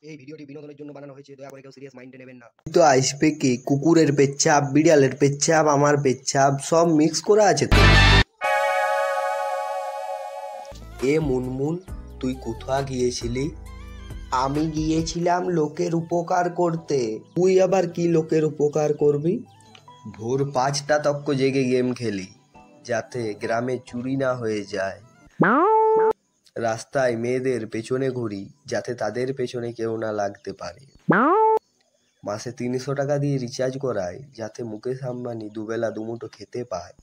এই ভিডিওটি বিনোদনের জন্য বানানো হয়েছে, দয়া করে কেউ সিরিয়াস মাইন্ডে নেবেন না। তো আসবে কি কুকুরের পেচ্ছাপ, বিড়ালের পেচ্ছাপ, আমার পেচ্ছাপ সব মিক্স করা আছে তো। এ মুনমুন, তুই কোথা গিয়েছিলি? আমি গিয়েছিলাম লোকের উপকার করতে। তুই আবার কি লোকের উপকার করবি? ভোর 5টা তক্ক জেগে গেম খেলি, যাতে গ্রামে চুরি না হয়ে যায়। রাস্তায় মেয়েদের পেছনে ঘুরি, যাতে তাদের পেছনে কেউ না লাগতে পারে। মাসে 300 টাকা দিয়ে রিচার্জ করাই, যাতে মুকেশ আম্বানি দুবেলা দুমুঠো খেতে পায়।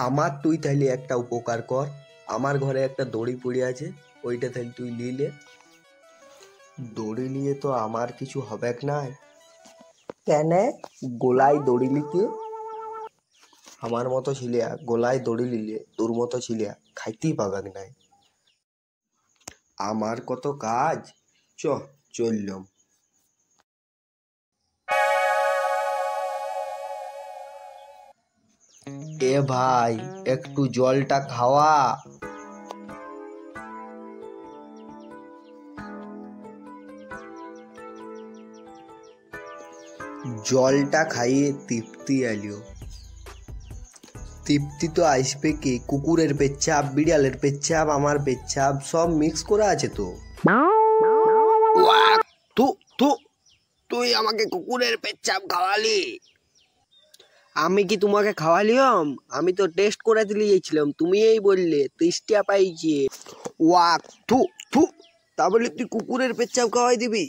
আমার তুই তাইলে একটা উপকার কর, আমার ঘরে একটা দড়ি পড়ে আছে, ওইটা তাহলে তুই নিলে। দড়ি নিয়ে তো আমার কিছু হবে না। কেন? গোলায় দড়ি লিতে আমার মতো ছিলিয়া, গোলায় দড়ি লিলে তোর মতো ছিলিয়া খাইতেই পাবে নাই। আমার কত কাজ, চললাম। এ ভাই, একটু জলটা খাওয়া। জলটা খাইয়ে তৃপ্তি এলো। তৃপ্তি তো আসবে কি কুকুরের পেচ্ছাপ, বিড়ালের পেচ্ছাপ, আমার পেচ্ছাপ সব মিক্স করা আছে তো। তুই আমাকে কুকুরের পেচ্ছাপ খাওয়ালি? আমি কি তোমাকে খাওয়ালিয়াম? আমি তো টেস্ট করে দিয়েছিলাম, তুমি এই বললে তেষ্টিয়া পাইছে। ওয়াক থু থু, তা বলে তুই কুকুরের পেচ্ছাপ খাওয়াই দিবি?